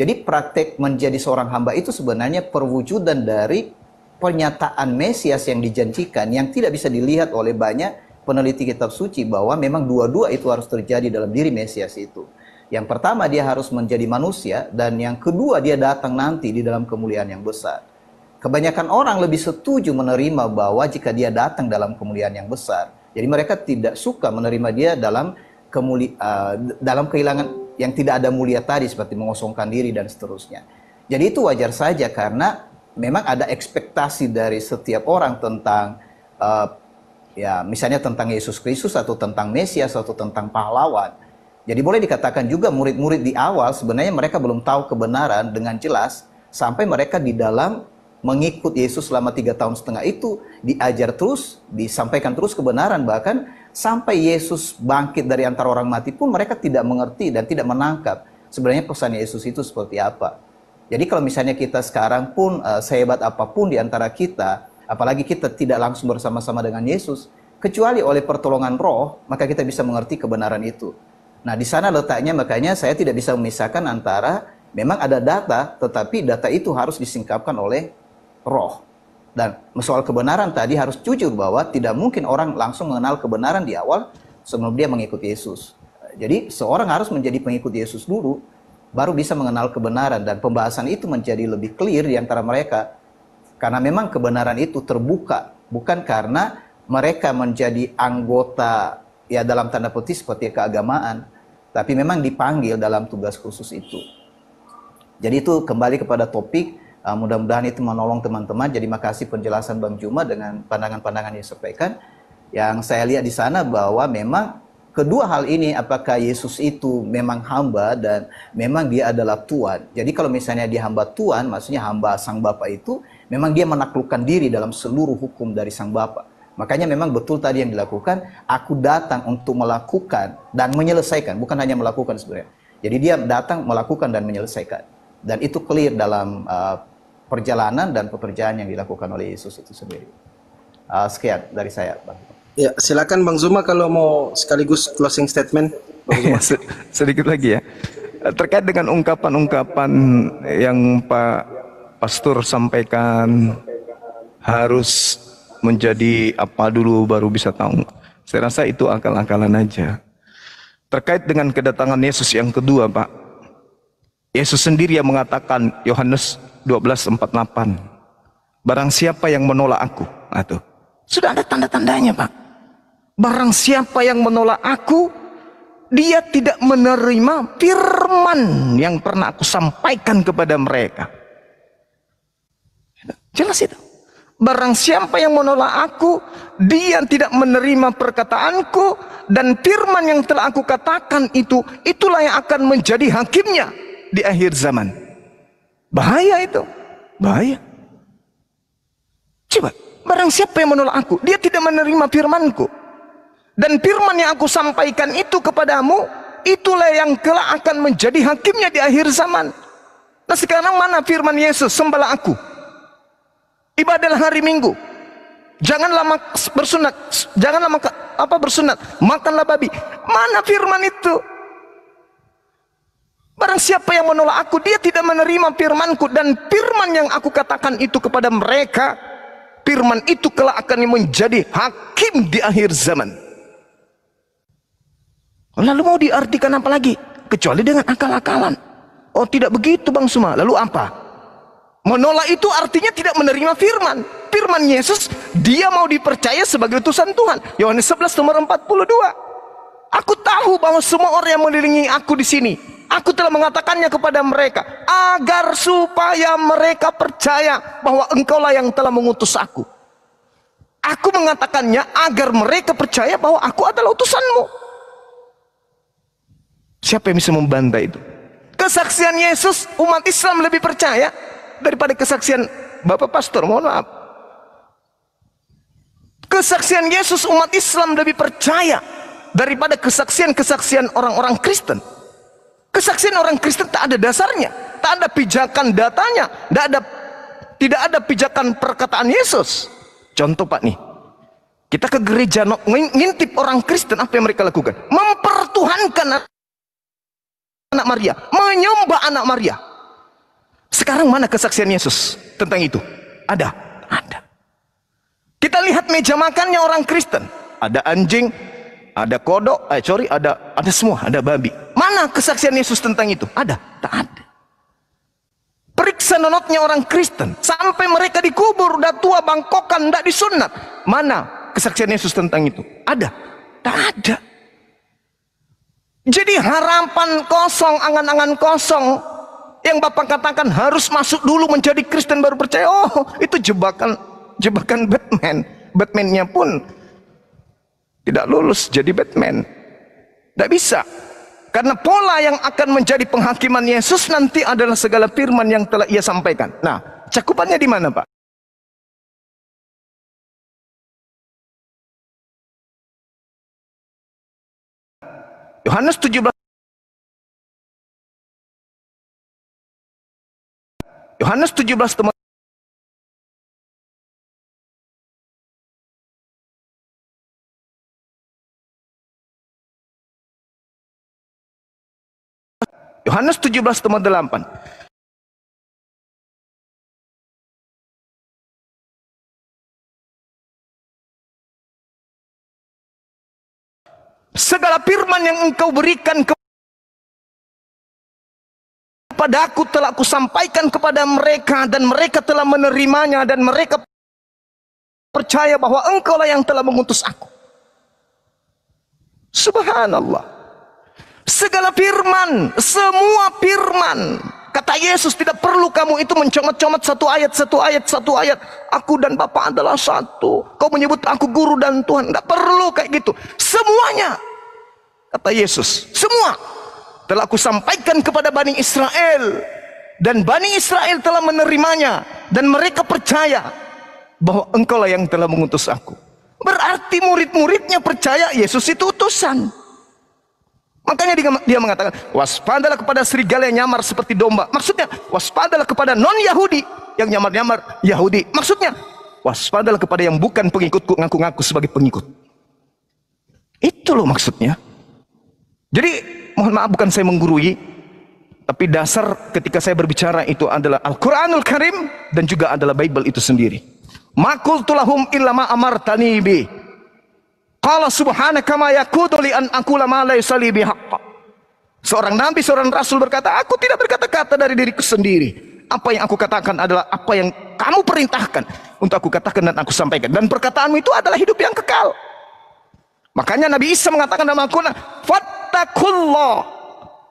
Jadi praktek menjadi seorang hamba itu sebenarnya perwujudan dari pernyataan Mesias yang dijanjikan, yang tidak bisa dilihat oleh banyak peneliti kitab suci, bahwa memang dua-dua itu harus terjadi dalam diri Mesias itu. Yang pertama, dia harus menjadi manusia, dan yang kedua, dia datang nanti di dalam kemuliaan yang besar. Kebanyakan orang lebih setuju menerima bahwa jika dia datang dalam kemuliaan yang besar. Jadi mereka tidak suka menerima dia dalam dalam kehilangan yang tidak ada mulia tadi, seperti mengosongkan diri dan seterusnya. Jadi itu wajar saja, karena memang ada ekspektasi dari setiap orang tentang ya misalnya tentang Yesus Kristus, atau tentang Mesias, atau tentang pahlawan. Jadi boleh dikatakan juga murid-murid di awal sebenarnya mereka belum tahu kebenaran dengan jelas, sampai mereka di dalam mengikut Yesus selama 3,5 tahun itu, diajar terus, disampaikan terus kebenaran, bahkan sampai Yesus bangkit dari antara orang mati pun mereka tidak mengerti dan tidak menangkap sebenarnya pesan Yesus itu seperti apa. Jadi kalau misalnya kita sekarang pun sehebat apapun di antara kita, apalagi kita tidak langsung bersama-sama dengan Yesus, kecuali oleh pertolongan Roh, maka kita bisa mengerti kebenaran itu. Nah, di sana letaknya, makanya saya tidak bisa memisahkan antara memang ada data, tetapi data itu harus disingkapkan oleh Roh. Dan soal kebenaran tadi harus jujur bahwa tidak mungkin orang langsung mengenal kebenaran di awal sebelum dia mengikuti Yesus. Jadi seorang harus menjadi pengikut Yesus dulu, baru bisa mengenal kebenaran, dan pembahasan itu menjadi lebih clear di antara mereka. Karena memang kebenaran itu terbuka, bukan karena mereka menjadi anggota ya dalam tanda petik seperti keagamaan, tapi memang dipanggil dalam tugas khusus itu. Jadi itu kembali kepada topik. Mudah-mudahan itu menolong teman-teman. Jadi makasih penjelasan Bang Juma dengan pandangan-pandangan yang disampaikan. Yang saya lihat di sana bahwa memang kedua hal ini, apakah Yesus itu memang hamba dan memang dia adalah Tuhan. Jadi kalau misalnya dia hamba Tuhan, maksudnya hamba Sang Bapa itu, memang dia menaklukkan diri dalam seluruh hukum dari Sang Bapa. Makanya memang betul tadi yang dilakukan, aku datang untuk melakukan dan menyelesaikan, bukan hanya melakukan sebenarnya. Jadi dia datang melakukan dan menyelesaikan. Dan itu clear dalam perjalanan dan pekerjaan yang dilakukan oleh Yesus itu sendiri. Sekian dari saya, Bang. Ya, silakan Bang Zuma kalau mau sekaligus closing statement. Sedikit lagi ya. Terkait dengan ungkapan-ungkapan yang Pak Pastor sampaikan, harus menjadi apa dulu baru bisa tahu. Saya rasa itu akal-akalan aja. Terkait dengan kedatangan Yesus yang kedua, Pak. Yesus sendiri yang mengatakan, Yohanes 12:48, barang siapa yang menolak aku, sudah ada tanda-tandanya, Pak. Barang siapa yang menolak aku, dia tidak menerima firman yang pernah aku sampaikan kepada mereka. Jelas itu. Barang siapa yang menolak aku, dia tidak menerima perkataanku, dan firman yang telah aku katakan itu, itulah yang akan menjadi hakimnya di akhir zaman. Bahaya itu, bahaya. Coba, barang siapa yang menolak aku, dia tidak menerima firmanku. Dan firman yang aku sampaikan itu kepadamu, itulah yang kelak akan menjadi hakimnya di akhir zaman. Nah sekarang mana firman Yesus, sembahlah aku, ibadahlah hari Minggu, jangan lama bersunat, jangan lama bersunat, makanlah babi. Mana firman itu? Barang siapa yang menolak aku, dia tidak menerima firmanku, dan firman yang aku katakan itu kepada mereka, firman itu kelak akan menjadi hakim di akhir zaman. Lalu mau diartikan apa lagi? Kecuali dengan akal-akalan. Oh tidak begitu Bang Suma. Lalu apa? Menolak itu artinya tidak menerima firman. Firman Yesus, dia mau dipercaya sebagai utusan Tuhan. Yohanes 11 nomor 42. Aku tahu bahwa semua orang yang mengelilingi aku di sini, aku telah mengatakannya kepada mereka, agar supaya mereka percaya bahwa engkaulah yang telah mengutus aku. Aku mengatakannya agar mereka percaya bahwa aku adalah utusanmu. Siapa yang bisa membantah itu? Kesaksian Yesus, umat Islam lebih percaya daripada kesaksian Bapak Pastor, mohon maaf. Kesaksian Yesus, umat Islam lebih percaya daripada kesaksian-kesaksian orang-orang Kristen. Kesaksian orang Kristen tak ada dasarnya, tak ada pijakan datanya, tidak ada pijakan perkataan Yesus. Contoh Pak nih, kita ke gereja ngintip orang Kristen, apa yang mereka lakukan? Mempertuhankan anak Maria, menyembah anak Maria. Sekarang mana kesaksian Yesus tentang itu? Ada. Kita lihat meja makannya orang Kristen, ada anjing, ada kodok, ada semua, ada babi. Mana kesaksian Yesus tentang itu? Ada? Tak ada. Periksa nonotnya orang Kristen, sampai mereka dikubur, udah tua, bangkokan, tidak disunat. Mana kesaksian Yesus tentang itu? Ada? Tak ada. Jadi harapan kosong, angan-angan kosong, yang Bapak katakan harus masuk dulu menjadi Kristen baru percaya. Oh, itu jebakan Batman. Batman-nya pun tidak lulus jadi Batman. Tidak bisa. Karena pola yang akan menjadi penghakiman Yesus nanti adalah segala firman yang telah ia sampaikan. Nah, cakupannya di mana, Pak? Yohanes 17 teman Yohanes 17:8. Segala firman yang engkau berikan kepada aku telah aku sampaikan kepada mereka, dan mereka telah menerimanya, dan mereka percaya bahwa engkaulah yang telah mengutus aku. Subhanallah. Segala firman, semua firman. Kata Yesus, tidak perlu kamu itu mencomot-comot satu ayat. Aku dan Bapa adalah satu. Kau menyebut aku guru dan Tuhan. Tidak perlu kayak gitu. Semuanya, kata Yesus, semua telah aku sampaikan kepada Bani Israel. Dan Bani Israel telah menerimanya. Dan mereka percaya bahwa engkaulah yang telah mengutus aku. Berarti murid-muridnya percaya Yesus itu utusan. Makanya dia mengatakan, waspadalah kepada serigala yang nyamar seperti domba. Maksudnya, waspadalah kepada non-Yahudi yang nyamar-nyamar Yahudi. Maksudnya, waspadalah kepada yang bukan pengikutku, ngaku-ngaku sebagai pengikut. Itu loh maksudnya. Jadi, mohon maaf bukan saya menggurui, tapi dasar ketika saya berbicara itu adalah Al-Quranul Karim dan juga adalah Bible itu sendiri. Ma qultu lahum illa ma amartani bi. Qala subhanaka ma yakunu li an aqula ma laysa li bihaqq. Seorang nabi, seorang rasul berkata, aku tidak berkata-kata dari diriku sendiri. Apa yang aku katakan adalah apa yang kamu perintahkan untuk aku katakan dan aku sampaikan. Dan perkataanmu itu adalah hidup yang kekal. Makanya Nabi Isa mengatakan dalam Al-Quran, fattakullah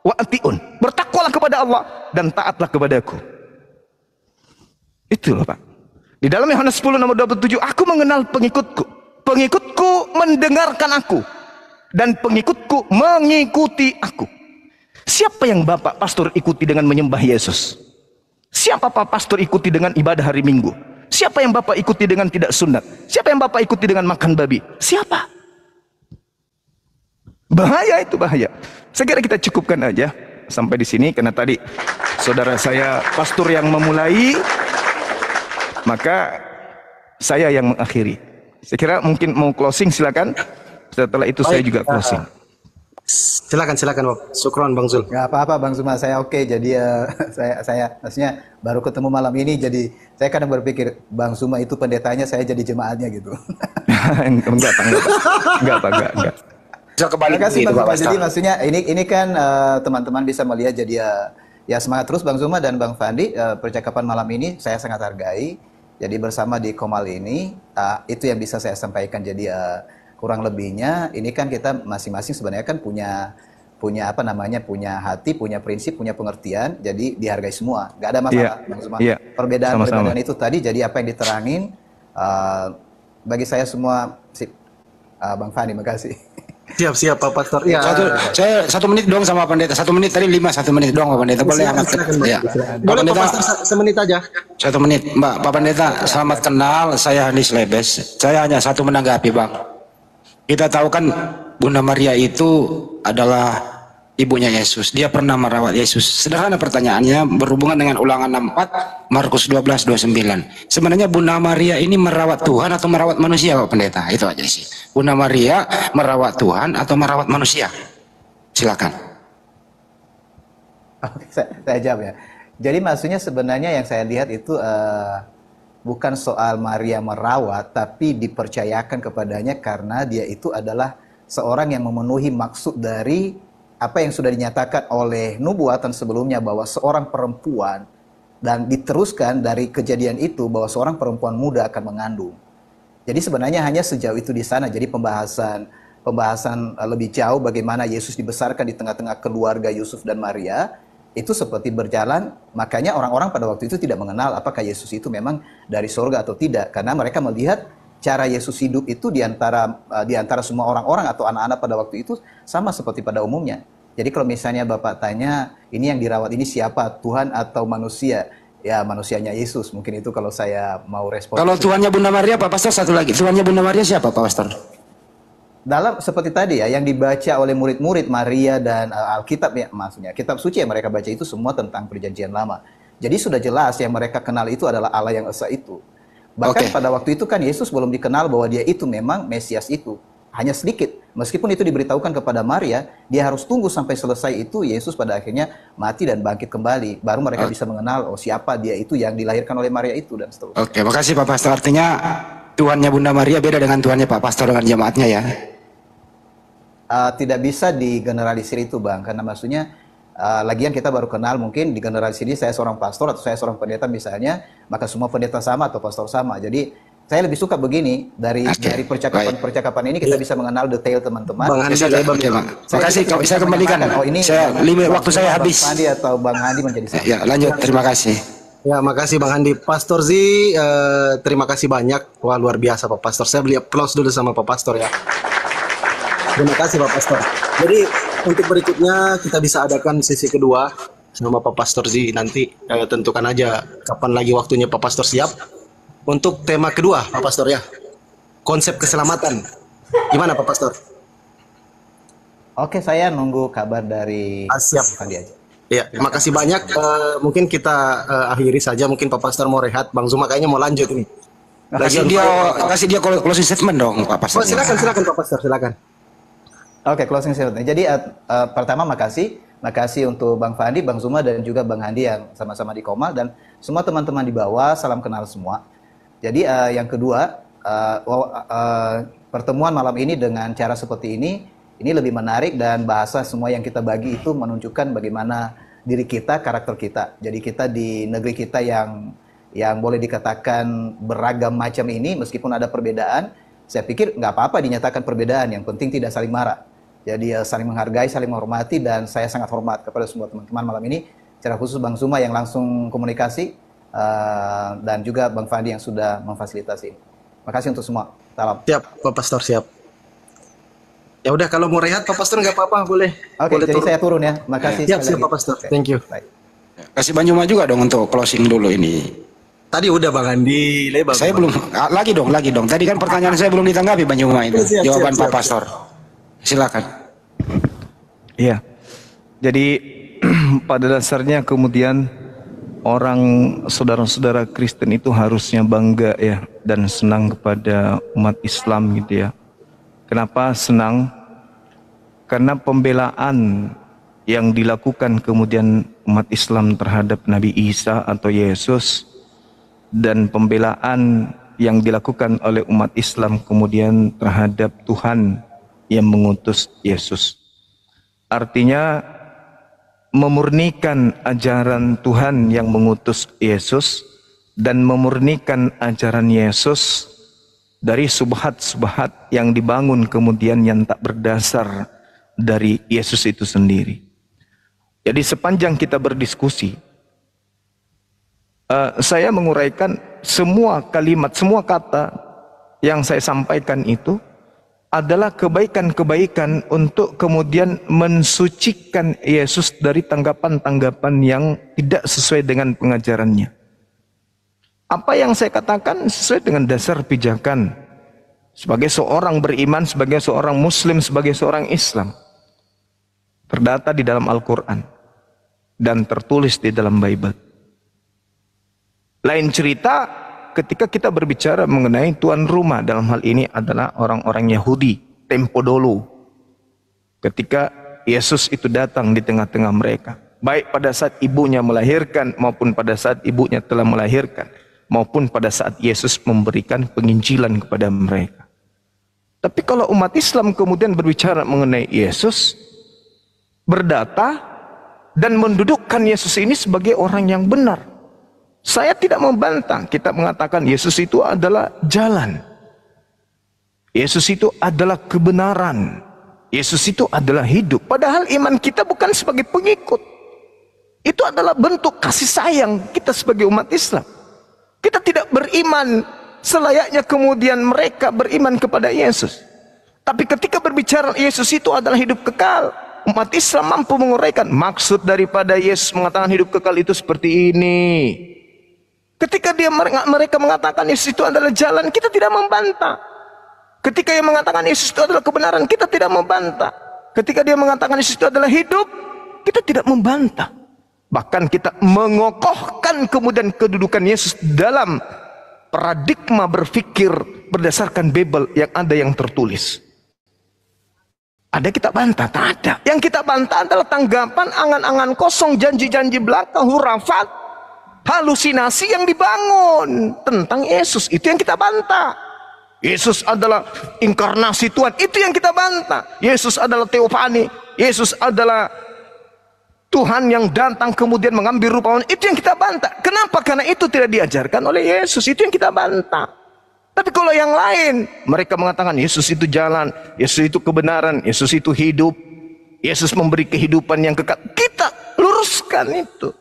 wa atiun. Bertakwalah kepada Allah dan taatlah kepadaku. Itu loh Pak. Di dalam Yohanes 10 nomor 27, aku mengenal pengikutku. Pengikutku mendengarkan aku, dan pengikutku mengikuti aku. Siapa yang Bapak pastor ikuti dengan menyembah Yesus? Siapa Pak pastor ikuti dengan ibadah hari Minggu? Siapa yang Bapak ikuti dengan tidak sunat? Siapa yang Bapak ikuti dengan makan babi? Siapa? Bahaya itu, bahaya. Saya kira kita cukupkan aja sampai di sini, karena tadi saudara saya pastor yang memulai, maka saya yang mengakhiri. Saya kira mungkin mau closing, silakan. Setelah itu saya juga closing. Silakan Pak. Syukron Bang Zul. Gak apa-apa Bang Zuma, saya oke. Jadi saya maksudnya baru ketemu malam ini, jadi saya kadang berpikir Bang Zuma itu pendetanya, saya jadi jemaatnya gitu. Enggak. Terima kasih Bang Zuma. Jadi maksudnya ini kan teman-teman bisa melihat, jadi ya semangat terus Bang Zuma dan Bang Fandi. Percakapan malam ini saya sangat hargai. Jadi bersama di Komal ini, itu yang bisa saya sampaikan. Jadi kurang lebihnya, ini kan kita masing-masing sebenarnya kan punya apa namanya, punya hati, punya prinsip, punya pengertian. Jadi dihargai semua, nggak ada masalah. Perbedaan itu tadi. Jadi apa yang diterangin, bagi saya semua sip. Bang Fani, makasih. Siap Pak Pastor. Ya. Saya 1 menit dong sama pendeta. 1 menit tadi 1 menit dong Pak Pendeta. Boleh amat. Ya. Boleh Pak Pastor semenit aja. 1 menit. Pak Pendeta, selamat kenal. Saya Hanis Lebes. Saya hanya satu menanggapi Bang. Kita tahu kan Bunda Maria itu adalah ibunya Yesus. Dia pernah merawat Yesus. Sederhana pertanyaannya berhubungan dengan Ulangan 4, Markus 12:29. Sebenarnya Bunda Maria ini merawat Tuhan atau merawat manusia, Pak Pendeta? Itu aja sih. Bunda Maria merawat Tuhan atau merawat manusia? Silakan. Oke, saya jawab ya. Jadi maksudnya sebenarnya yang saya lihat itu bukan soal Maria merawat, tapi dipercayakan kepadanya karena dia itu adalah seorang yang memenuhi maksud dari apa yang sudah dinyatakan oleh nubuatan sebelumnya bahwa seorang perempuan, dan diteruskan dari kejadian itu bahwa seorang perempuan muda akan mengandung. Jadi sebenarnya hanya sejauh itu di sana. Jadi pembahasan lebih jauh bagaimana Yesus dibesarkan di tengah-tengah keluarga Yusuf dan Maria itu seperti berjalan. Makanya orang-orang pada waktu itu tidak mengenal apakah Yesus itu memang dari surga atau tidak, karena mereka melihat cara Yesus hidup itu di antara semua orang-orang atau anak-anak pada waktu itu sama seperti pada umumnya. Jadi kalau misalnya Bapak tanya, ini yang dirawat ini siapa, Tuhan atau manusia? Ya manusianya Yesus, mungkin itu kalau saya mau respon. Kalau Tuhannya Bunda Maria, Pak Pastor, satu lagi. Tuhannya Bunda Maria siapa, Pak Pastor? Dalam seperti tadi ya, yang dibaca oleh murid-murid Maria dan Alkitab ya, maksudnya kitab suci yang mereka baca itu semua tentang perjanjian lama. Jadi sudah jelas yang mereka kenal itu adalah Allah yang esa itu. Bahkan pada waktu itu kan Yesus belum dikenal bahwa dia itu memang Mesias itu. Hanya sedikit. Meskipun itu diberitahukan kepada Maria, dia harus tunggu sampai selesai itu Yesus pada akhirnya mati dan bangkit kembali. Baru mereka bisa mengenal, oh siapa dia itu yang dilahirkan oleh Maria itu dan seterusnya. Oke, makasih Pak Pastor. Artinya Tuhannya Bunda Maria beda dengan Tuhannya Pak Pastor dengan jemaatnya ya? Tidak bisa digeneralisir itu Bang, karena maksudnya lagian kita baru kenal, mungkin digeneralisir ini saya seorang pastor atau saya seorang pendeta misalnya, maka semua pendeta sama atau pastor sama. Jadi saya lebih suka begini, dari percakapan ini kita bisa mengenal detail teman-teman. Bang Handi, makasih, saya kembalikan. Oh ini waktu saya habis. Bang Handi atau Bang Handi menjadi sama. Ya lanjut, terima kasih. Ya, makasih Bang Handi. Pastor Z, terima kasih banyak. Wah, luar biasa Pak Pastor. Saya beli applause dulu sama Pak Pastor ya. Terima kasih Pak Pastor. Jadi untuk berikutnya kita bisa adakan sesi kedua sama Pak Pastor Z. Nanti tentukan aja kapan lagi waktunya Pak Pastor siap. Untuk tema kedua Pak Pastor ya, konsep keselamatan. Gimana Pak Pastor? Oke, saya nunggu kabar dari siap. Handi aja. Ya, terima kasih banyak. Mungkin kita akhiri saja. Mungkin Pak Pastor mau rehat. Bang Zuma kayaknya mau lanjut ini. Kasih dia closing statement dong Pak Pastor. Oh, silakan Pak Pastor, silakan. Oke, closing statement. Jadi pertama makasih untuk Bang Fandi, Bang Zuma dan juga Bang Handi yang sama-sama di Komal, dan semua teman-teman di bawah, salam kenal semua. Jadi yang kedua, pertemuan malam ini dengan cara seperti ini lebih menarik, dan bahasa semua yang kita bagi itu menunjukkan bagaimana diri kita, karakter kita. Jadi kita di negeri kita yang boleh dikatakan beragam macam ini, meskipun ada perbedaan, saya pikir nggak apa-apa dinyatakan perbedaan, yang penting tidak saling marah. Jadi saling menghargai, saling menghormati, dan saya sangat hormat kepada semua teman-teman malam ini, secara khusus Bang Zuma yang langsung komunikasi, dan juga Bang Fandi yang sudah memfasilitasi ini. Makasih untuk semua. Salam. Siap, Pak Pastor, siap. Ya udah, kalau mau rehat Pak Pastor nggak apa-apa, boleh. Oke, jadi saya turun ya. Makasih. Siap Pak Pastor. Thank you. Baik. Kasih Bang Juma juga dong untuk closing dulu ini. Tadi udah Bang Andi, lebar. Saya belum, lagi dong. Tadi kan pertanyaan saya belum ditanggapi Bang Juma itu. Jawaban Pak Pastor. Silakan. Iya. Jadi pada dasarnya kemudian orang saudara-saudara Kristen itu harusnya bangga ya dan senang kepada umat Islam gitu ya. Kenapa senang? Karena pembelaan yang dilakukan kemudian umat Islam terhadap Nabi Isa atau Yesus, dan pembelaan yang dilakukan oleh umat Islam kemudian terhadap Tuhan yang mengutus Yesus. Artinya memurnikan ajaran Tuhan yang mengutus Yesus dan memurnikan ajaran Yesus dari subhat-subhat yang dibangun kemudian yang tak berdasar dari Yesus itu sendiri. Jadi sepanjang kita berdiskusi, saya menguraikan semua kalimat, semua kata yang saya sampaikan itu adalah kebaikan-kebaikan untuk kemudian mensucikan Yesus dari tanggapan-tanggapan yang tidak sesuai dengan pengajarannya. Apa yang saya katakan sesuai dengan dasar pijakan sebagai seorang beriman, sebagai seorang muslim, sebagai seorang Islam. terdata di dalam Al-Quran dan tertulis di dalam Bible. Lain cerita ketika kita berbicara mengenai tuan rumah, dalam hal ini adalah orang-orang Yahudi tempo dulu. Ketika Yesus itu datang di tengah-tengah mereka, baik pada saat ibunya melahirkan maupun pada saat ibunya telah melahirkan, maupun pada saat Yesus memberikan penginjilan kepada mereka. Tapi kalau umat Islam kemudian berbicara mengenai Yesus, berdata dan mendudukkan Yesus ini sebagai orang yang benar. Saya tidak membantah, kita mengatakan Yesus itu adalah jalan. Yesus itu adalah kebenaran. Yesus itu adalah hidup. Padahal iman kita bukan sebagai pengikut. Itu adalah bentuk kasih sayang kita sebagai umat Islam. Kita tidak beriman selayaknya kemudian mereka beriman kepada Yesus. Tapi ketika berbicara Yesus itu adalah hidup kekal, umat Islam mampu menguraikan maksud daripada Yesus mengatakan hidup kekal itu seperti ini. Ketika mereka mengatakan Yesus itu adalah jalan, kita tidak membantah. Ketika dia mengatakan Yesus itu adalah kebenaran, kita tidak membantah. Ketika dia mengatakan Yesus itu adalah hidup, kita tidak membantah. Bahkan kita mengokohkan kemudian kedudukan Yesus dalam paradigma berpikir berdasarkan Bible yang ada yang tertulis. Ada kita bantah? Tak ada. Yang kita bantah adalah tanggapan angan-angan kosong, janji-janji belaka, hurafat, halusinasi yang dibangun tentang Yesus. Itu yang kita bantah. Yesus adalah inkarnasi Tuhan. Itu yang kita bantah. Yesus adalah teofani. Yesus adalah Tuhan yang datang kemudian mengambil rupa manusia. Itu yang kita bantah. Kenapa? Karena itu tidak diajarkan oleh Yesus. Itu yang kita bantah. Tapi kalau yang lain, mereka mengatakan Yesus itu jalan, Yesus itu kebenaran, Yesus itu hidup, Yesus memberi kehidupan yang kekal. Kita luruskan itu.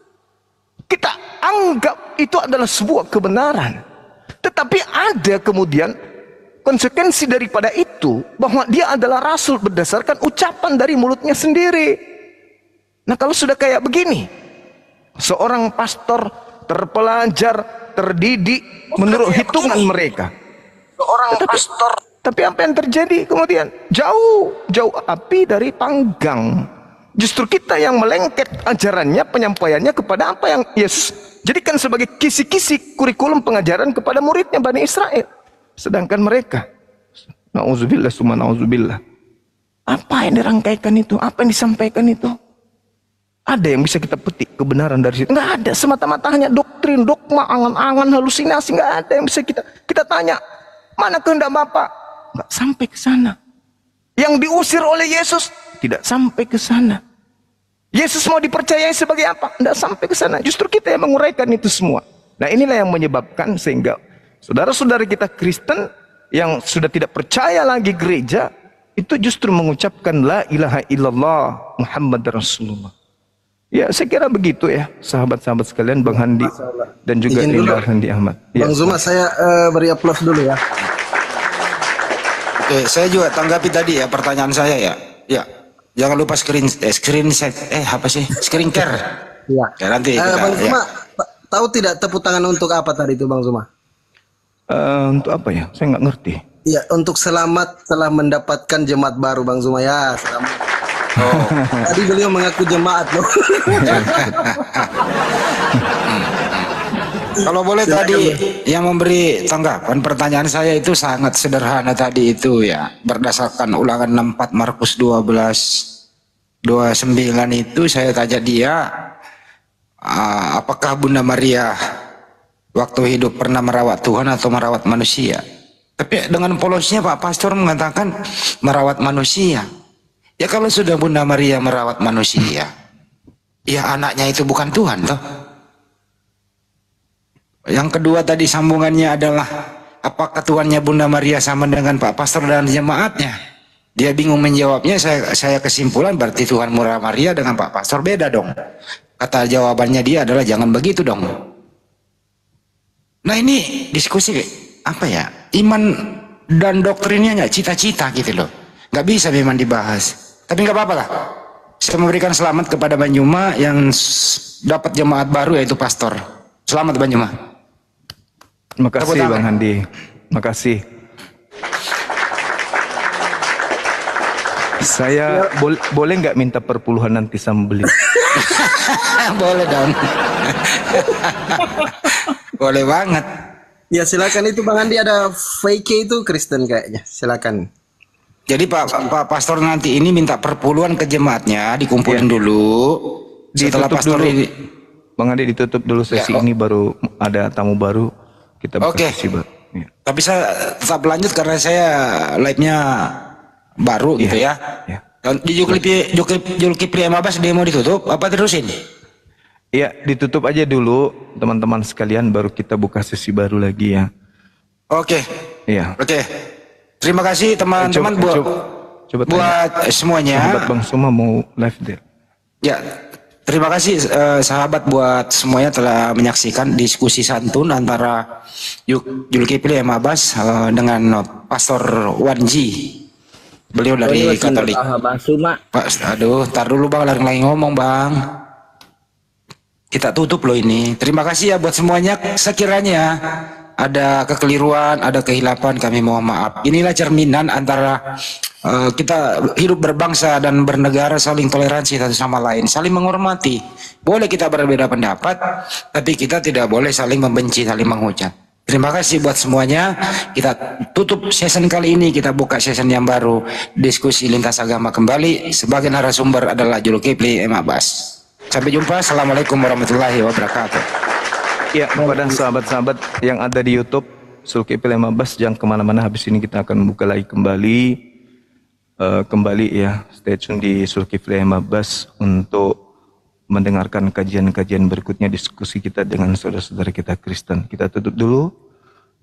Kita anggap itu adalah sebuah kebenaran. Tetapi ada kemudian konsekuensi daripada itu, bahwa dia adalah rasul berdasarkan ucapan dari mulutnya sendiri. Nah kalau sudah kayak begini, seorang pastor terpelajar, terdidik menurut hitungan mereka, tapi apa yang terjadi kemudian? Jauh api dari panggang. Justru kita yang melengket ajarannya, penyampaiannya kepada apa yang Yesus jadikan sebagai kisi-kisi kurikulum pengajaran kepada muridnya Bani Israel. Sedangkan mereka, na'udzubillah summa na'udzubillah, apa yang dirangkaikan itu? Apa yang disampaikan itu? Ada yang bisa kita petik kebenaran dari situ? Nggak ada, semata-mata hanya doktrin, dogma, angan-angan, halusinasi. Nggak ada yang bisa kita tanya, mana kehendak Bapa? Nggak sampai ke sana. Yang diusir oleh Yesus tidak sampai ke sana. Yesus mau dipercayai sebagai apa? Nggak sampai ke sana. Justru kita yang menguraikan itu semua. Nah inilah yang menyebabkan sehingga saudara-saudara kita Kristen yang sudah tidak percaya lagi gereja, itu justru mengucapkan la ilaha illallah Muhammad Rasulullah. Ya saya kira begitu ya sahabat-sahabat sekalian, Bang Handi dan juga Linda Handi Ahmad. Ya. Bang Zuma, saya beri aplaus dulu ya. Oke, saya juga tanggapi tadi ya pertanyaan saya ya. Ya, jangan lupa screen care. Ya. Ya nanti kita, Bang Zuma, ya. tahu tidak tepuk tangan untuk apa tadi itu Bang Zuma? Untuk apa ya? Saya nggak ngerti. Iya, untuk selamat telah mendapatkan jemaat baru Bang Zuma ya. Selamat. Oh. Tadi beliau mengaku jemaat loh. Kalau boleh tadi yang memberi tanggapan pertanyaan saya itu sangat sederhana tadi itu ya, berdasarkan Ulangan 64 Markus 12:29 itu saya tanya dia, apakah Bunda Maria waktu hidup pernah merawat Tuhan atau merawat manusia? Tapi dengan polosnya Pak Pastor mengatakan merawat manusia. Ya kalau sudah Bunda Maria merawat manusia, ya anaknya itu bukan Tuhan toh. Yang kedua tadi sambungannya adalah apakah Tuhannya Bunda Maria sama dengan Pak Pastor dan jemaatnya? Dia bingung menjawabnya. Saya kesimpulan berarti Tuhan Maria dengan Pak Pastor beda dong. Kata jawabannya dia adalah jangan begitu dong. Nah ini diskusi apa ya, iman dan doktrinnya nggak cita-cita gitu loh, nggak bisa memang dibahas. Tapi nggak apa-apa lah. Saya memberikan selamat kepada Bang Juma yang dapat jemaat baru yaitu pastor. Selamat Bang Juma. Terima kasih Bang Handi. Terima kasih. Saya boleh nggak minta perpuluhan nanti sama beli? Boleh dong. Boleh banget. Ya silakan, itu Bang Andi ada fake itu Kristen kayaknya. Silakan. Jadi Pak Pastor nanti ini minta perpuluhan ke jemaatnya, dikumpulin dulu. Setelah Ditutup Pastor dulu. ini, Bang Andi ditutup dulu sesi ini, baru ada tamu baru, kita buka Oke. sesi baru. Ya. tapi saya tetap lanjut karena saya live-nya baru gitu ya. Ya. Di Zulkifli M. Abbas dia mau ditutup apa terusin? Iya, ditutup aja dulu teman-teman sekalian, baru kita buka sesi baru lagi ya. Oke. Iya. Oke. Terima kasih teman-teman Coba buat semuanya. sahabat Bang Suma mau live there. Ya, terima kasih sahabat buat semuanya telah menyaksikan diskusi santun antara Zulkifli M. Abbas dengan Pastor Wanji. Beliau dari Katolik. Pak, aduh, tar dulu Bang, lagi ngomong Bang. Kita tutup loh ini. Terima kasih ya buat semuanya. Sekiranya ada kekeliruan, ada kehilapan, kami mohon maaf. Inilah cerminan antara kita hidup berbangsa dan bernegara, saling toleransi satu sama lain, saling menghormati. Boleh kita berbeda pendapat, tapi kita tidak boleh saling membenci, saling menghujat. Terima kasih buat semuanya. Kita tutup season kali ini, kita buka season yang baru, diskusi lintas agama kembali. Sebagai narasumber adalah Zulkifli M. Abbas. Sampai jumpa. Assalamualaikum warahmatullahi wabarakatuh. Ya, kepada sahabat-sahabat yang ada di YouTube Zulkifli M. Abbas, jangan kemana-mana. Habis ini kita akan buka lagi kembali ya, stay tune di Zulkifli M. Abbas untuk mendengarkan kajian-kajian berikutnya, diskusi kita dengan saudara-saudara kita Kristen. Kita tutup dulu.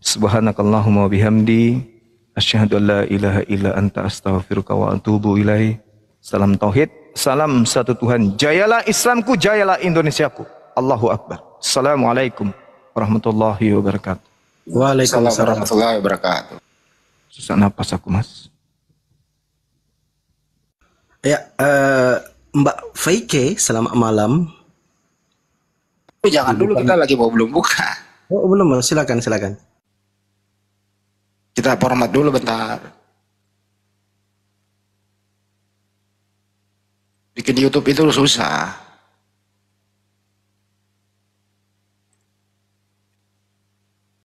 Subhanakallahumma bihamdi asyhadu an la ilaha illa anta astaghfiruka wa atubu ilaih. Salam tauhid, salam satu Tuhan. Jayalah Islamku, jayalah Indonesiaku. Allahu Akbar. Assalamualaikum warahmatullahi wabarakatuh. Waalaikumsalam warahmatullahi wabarakatuh. Susah napas aku, Mas. Ya, Mbak Faike, selamat malam. Jangan dulu, kita lagi belum buka. Oh, belum, silakan. Kita format dulu bentar. Bikin YouTube itu susah.